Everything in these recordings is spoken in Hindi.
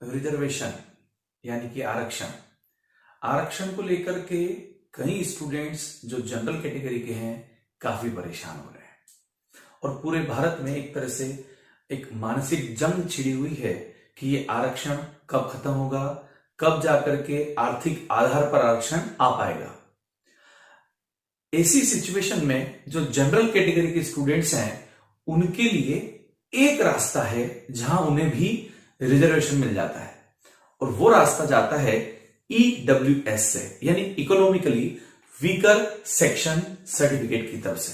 रिजर्वेशन यानी कि आरक्षण आरक्षण को लेकर के कई स्टूडेंट्स जो जनरल कैटेगरी के हैं काफी परेशान हो रहे हैं और पूरे भारत में एक तरह से एक मानसिक जंग छिड़ी हुई है कि ये आरक्षण कब खत्म होगा, कब जाकर के आर्थिक आधार पर आरक्षण आ पाएगा। ऐसी सिचुएशन में जो जनरल कैटेगरी के स्टूडेंट्स हैं उनके लिए एक रास्ता है जहां उन्हें भी रिजर्वेशन मिल जाता है और वो रास्ता जाता है EWS से, यानी इकोनॉमिकली वीकर सेक्शन सर्टिफिकेट की तरफ से।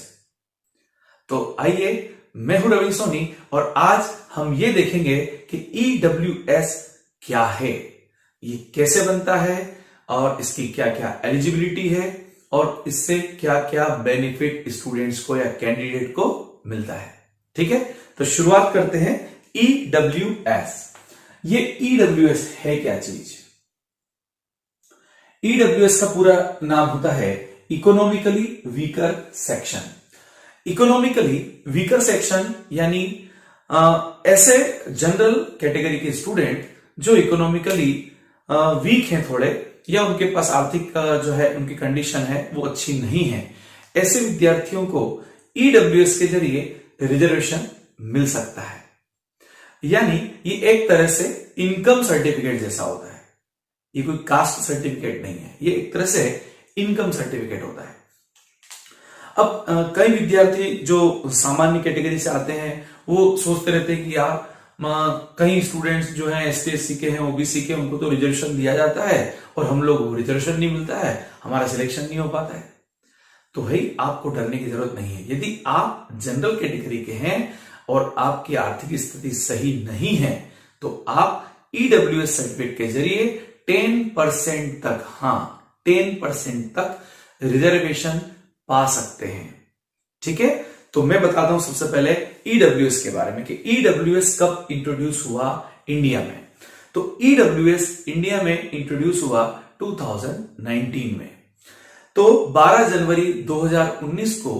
तो आइए, मैं हूं रवि सोनी और आज हम ये देखेंगे कि EWS क्या है, ये कैसे बनता है और इसकी क्या क्या एलिजिबिलिटी है और इससे क्या क्या बेनिफिट स्टूडेंट्स को या कैंडिडेट को मिलता है। ठीक है, तो शुरुआत करते हैं EWS। ये EWS है क्या चीज? EWS का पूरा नाम होता है economically weaker section. Economically weaker section यानी ऐसे जनरल कैटेगरी के स्टूडेंट जो इकोनॉमिकली वीक हैं थोड़े, या उनके पास आर्थिक जो है उनकी कंडीशन है वो अच्छी नहीं है, ऐसे विद्यार्थियों को EWS के जरिए रिजर्वेशन मिल सकता है। यानी ये एक तरह से इनकम सर्टिफिकेट जैसा होता है, ये कोई कास्ट सर्टिफिकेट नहीं है, ये एक तरह से इनकम सर्टिफिकेट होता है। अब कई विद्यार्थी जो सामान्य कैटेगरी से आते हैं वो सोचते रहते हैं कि यार कई स्टूडेंट्स जो हैं ST SC के हैं, OBC के, उनको तो रिजर्वेशन दिया जाता है और हम लोग रिजर्वेशन नहीं मिलता है, हमारा सिलेक्शन नहीं हो पाता है। तो भाई आपको डरने की जरूरत नहीं है। यदि आप जनरल कैटेगरी के हैं और आपकी आर्थिक स्थिति सही नहीं है तो आप EWS सर्टिफिकेट के जरिए 10% तक, 10% तक रिजर्वेशन पा सकते हैं। ठीक है, तो मैं बताता हूं सबसे पहले EWS के बारे में कि EWS कब इंट्रोड्यूस हुआ इंडिया में। तो EWS इंडिया में इंट्रोड्यूस हुआ 2019 में। तो 12 जनवरी 2019 को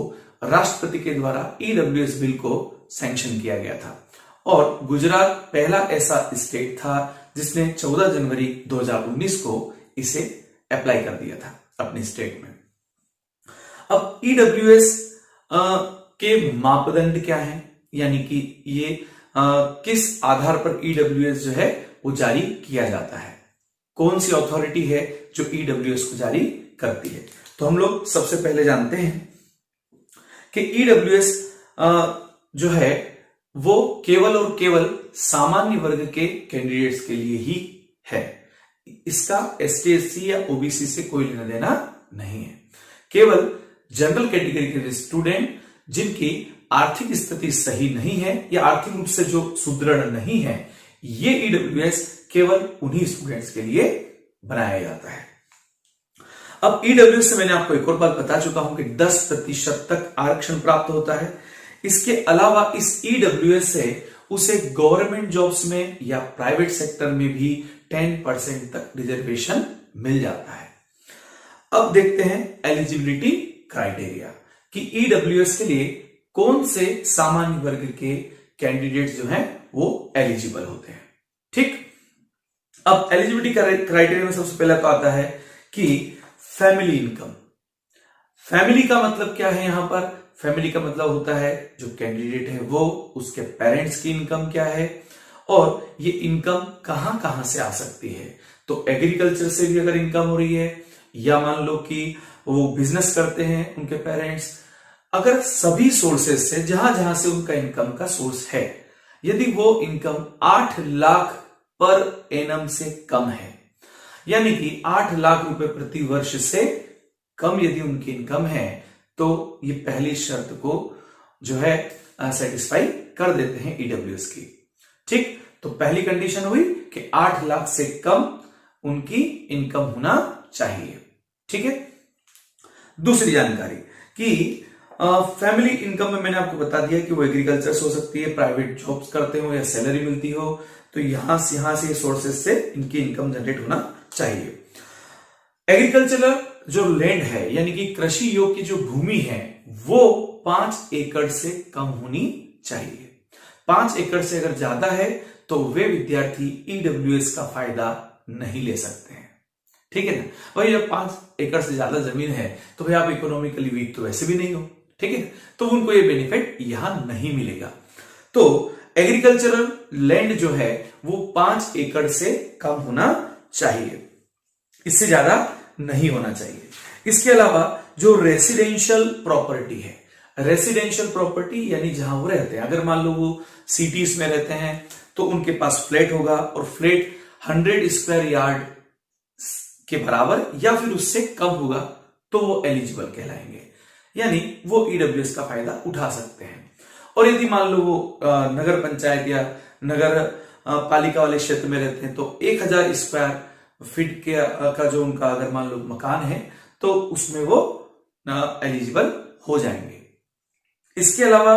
राष्ट्रपति के द्वारा EWS बिल को सैंक्शन किया गया था और गुजरात पहला ऐसा स्टेट था जिसने 14 जनवरी 2019 को इसे अप्लाई कर दिया था अपने स्टेट में। अब EWS के मापदंड क्या है, यानी कि ये किस आधार पर EWS जो है वो जारी किया जाता है, कौन सी अथॉरिटी है जो EWS को जारी करती है। तो हम लोग सबसे पहले जानते हैं कि EWS जो है वो केवल और केवल सामान्य वर्ग के कैंडिडेट्स के लिए ही है। इसका ST SC या OBC से कोई लेना देना नहीं है। केवल जनरल कैटेगरी के स्टूडेंट जिनकी आर्थिक स्थिति सही नहीं है या आर्थिक रूप से जो सुदृढ़ नहीं है, ये EWS केवल उन्हीं स्टूडेंट्स के लिए बनाया जाता है। अब EWS से मैंने आपको एक और बात बता चुका हूं कि 10% तक आरक्षण प्राप्त होता है। इसके अलावा इस EWS से उसे गवर्नमेंट जॉब्स में या प्राइवेट सेक्टर में भी 10% तक रिजर्वेशन मिल जाता है। अब देखते हैं एलिजिबिलिटी क्राइटेरिया कि EWS के लिए कौन से सामान्य वर्ग के कैंडिडेट्स जो हैं वो एलिजिबल होते हैं। ठीक, अब एलिजिबिलिटी क्राइटेरिया में सबसे पहला तो आता है कि फैमिली इनकम। फैमिली का मतलब क्या है? यहां पर फैमिली का मतलब होता है जो कैंडिडेट है वो, उसके पेरेंट्स की इनकम क्या है और ये इनकम कहां कहां से आ सकती है। तो एग्रीकल्चर से भी अगर इनकम हो रही है, या मान लो कि वो बिजनेस करते हैं उनके पेरेंट्स, अगर सभी सोर्सेस से जहां जहां से उनका इनकम का सोर्स है, यदि वो इनकम 8 लाख पर एनम से कम है, यानी कि 8 लाख रुपए प्रति वर्ष से कम यदि उनकी इनकम है, तो ये पहली शर्त को जो है सेटिस्फाई कर देते हैं EWS की। ठीक, तो पहली कंडीशन हुई कि 8 लाख से कम उनकी इनकम होना चाहिए। ठीक है, दूसरी जानकारी कि फैमिली इनकम में मैंने आपको बता दिया कि वो एग्रीकल्चर से हो सकती है, प्राइवेट जॉब्स करते हो या सैलरी मिलती हो, तो यहां से सोर्सेस से इनकी इनकम जनरेट होना चाहिए। एग्रीकल्चरल जो लैंड है, यानी कि कृषि योग्य की जो भूमि है वो 5 एकड़ से कम होनी चाहिए। 5 एकड़ से अगर ज्यादा है तो वे विद्यार्थी ईडब्ल्यूएस का फायदा नहीं ले सकते हैं। ठीक है ना। भाई जब 5 एकड़ से ज्यादा जमीन है तो भाई आप इकोनॉमिकली वीक तो वैसे भी नहीं हो, ठीक है, तो उनको ये बेनिफिट यहां नहीं मिलेगा। तो एग्रीकल्चरल लैंड जो है वो 5 एकड़ से कम होना चाहिए, इससे ज्यादा नहीं होना चाहिए। इसके अलावा जो रेसिडेंशियल प्रॉपर्टी है, रेसिडेंशियल प्रॉपर्टी यानी जहां वो रहते हैं, अगर मान लो वो सिटीज में रहते हैं तो उनके पास फ्लैट होगा और फ्लैट 100 स्क्वायर यार्ड के बराबर या फिर उससे कम होगा तो वो एलिजिबल कहलाएंगे, यानी वो ईडब्ल्यूएस का फायदा उठा सकते हैं। और यदि मान लो वो नगर पंचायत या नगर पालिका वाले क्षेत्र में रहते हैं तो 1000 स्क्वायर फीट का जो उनका अगर मान लो मकान है तो उसमें वो एलिजिबल हो जाएंगे। इसके अलावा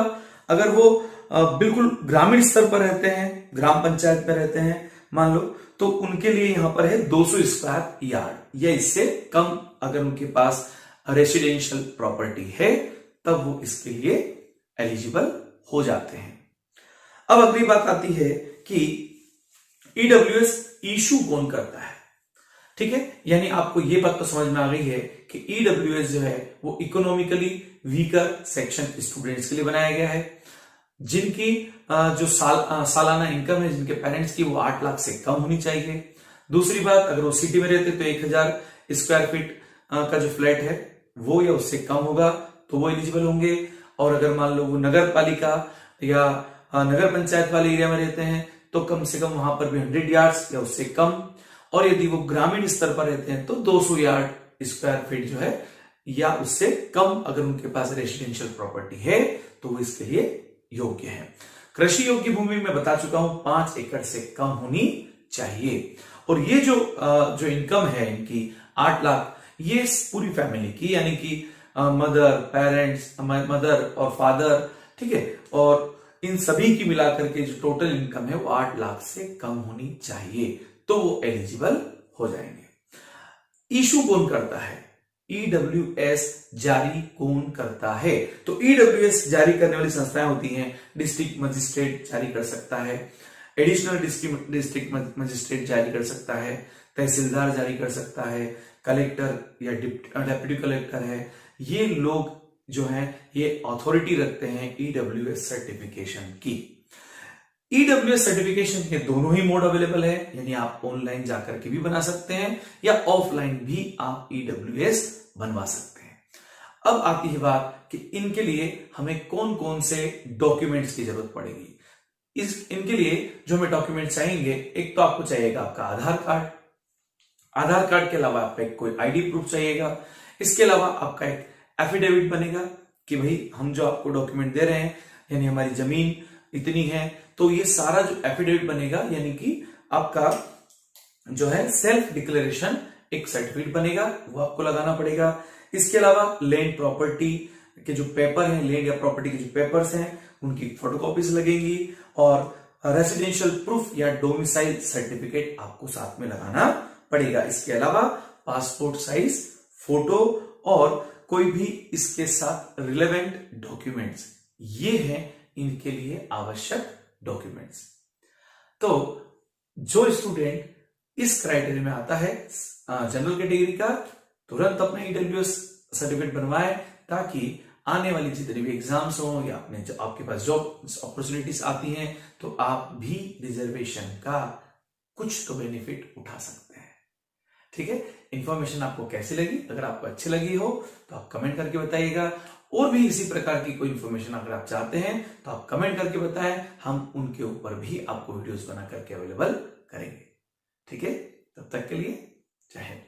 अगर वो बिल्कुल ग्रामीण स्तर पर रहते हैं, ग्राम पंचायत में रहते हैं मान लो, तो उनके लिए यहां पर है 200 स्क्वायर यार्ड या इससे कम अगर उनके पास रेसिडेंशियल प्रॉपर्टी है तब वो इसके लिए एलिजिबल हो जाते हैं। अब अगली बात आती है कि ईडब्ल्यूएस इशू कौन करता है। ठीक है, यानी आपको ये बात तो समझ में आ गई है कि ईडब्ल्यूएस जो है वो इकोनॉमिकली वीकर सेक्शन स्टूडेंट्स के लिए बनाया गया है, जिनकी जो सालाना इनकम है जिनके पेरेंट्स की वो 8 लाख से कम होनी चाहिए। दूसरी बात, अगर वो सिटी में रहते तो 1000 स्क्वायर फीट का जो फ्लैट है वो या उससे कम होगा तो वो एलिजिबल होंगे। और अगर मान लो वो नगर पालिका या नगर पंचायत वाले एरिया में रहते हैं तो कम से कम वहां पर भी 100 यार्ड्स या उससे कम। और यदि वो ग्रामीण स्तर पर रहते हैं तो 200 यार्ड स्क्वायर फीट जो है या उससे कम अगर उनके पास रेसिडेंशियल प्रॉपर्टी है तो वो इसके लिए योग्य है। कृषि योग्य भूमि में बता चुका हूं 5 एकड़ से कम होनी चाहिए। और ये जो इनकम है इनकी 8 लाख, ये पूरी फैमिली की, यानी कि मदर, पेरेंट्स, मदर और फादर, ठीक है, और इन सभी की मिलाकर के जो टोटल इनकम है वो 8 लाख से कम होनी चाहिए तो वो एलिजिबल हो जाएंगे। इशू कौन करता है? ईडब्ल्यूएस जारी कौन करता है? तो ईडब्ल्यूएस जारी करने वाली संस्थाएं होती हैं, डिस्ट्रिक्ट मजिस्ट्रेट जारी कर सकता है, एडिशनल डिस्ट्रिक्ट मजिस्ट्रेट जारी कर सकता है, तहसीलदार जारी कर सकता है, कलेक्टर या डिप्टी कलेक्टर है। ये लोग जो हैं ये अथॉरिटी रखते हैं ईडब्ल्यूएस सर्टिफिकेशन की। ईडब्ल्यूएस सर्टिफिकेशन के दोनों ही मोड अवेलेबल है, यानी आप ऑनलाइन जाकर के भी बना सकते हैं या ऑफलाइन भी आप ईडब्ल्यूएस बनवा सकते हैं। अब आती है बात कि इनके लिए हमें कौन कौन से डॉक्यूमेंट्स की जरूरत पड़ेगी। इनके लिए जो हमें डॉक्यूमेंट्स चाहिए, एक तो आपको चाहिएगा आपका आधार कार्ड, आधार कार्ड के अलावा आपका एक कोई आईडी प्रूफ चाहिएगा। इसके अलावा आपका एक एफिडेविट बनेगा कि भाई हम जो आपको डॉक्यूमेंट दे रहे हैं यानी हमारी जमीन इतनी है, तो ये सारा जो एफिडेविट बनेगा यानी कि आपका जो है सेल्फ डिक्लेरेशन एक सर्टिफिकेट बनेगा, वो आपको लगाना पड़ेगा। इसके अलावा लैंड प्रॉपर्टी के जो पेपर हैं, लैंड या प्रॉपर्टी के जो पेपर्स हैं उनकी फोटोकॉपीज लगेंगी और रेसिडेंशियल प्रूफ या डोमिसाइल सर्टिफिकेट आपको साथ में लगाना पड़ेगा। इसके अलावा पासपोर्ट साइज फोटो और कोई भी इसके साथ रिलेवेंट डॉक्यूमेंट्स, ये हैं इनके लिए आवश्यक डॉक्यूमेंट्स। तो जो स्टूडेंट इस क्राइटेरिया में आता है जनरल कैटेगरी का, तुरंत अपने ईडब्ल्यूएस सर्टिफिकेट बनवाए ताकि आने वाली जितने भी एग्जाम्स हो या अपने जो आपके पास जॉब अपॉर्चुनिटीज आती हैं तो आप भी रिजर्वेशन का कुछ तो बेनिफिट उठा सकते हैं। ठीक है, इंफॉर्मेशन आपको कैसी लगी? अगर आपको अच्छी लगी हो तो आप कमेंट करके बताइएगा। और भी इसी प्रकार की कोई इंफॉर्मेशन अगर आप चाहते हैं तो आप कमेंट करके बताएं, हम उनके ऊपर भी आपको वीडियोस बना करके अवेलेबल करेंगे। ठीक है, तब तक के लिए जय हिंद।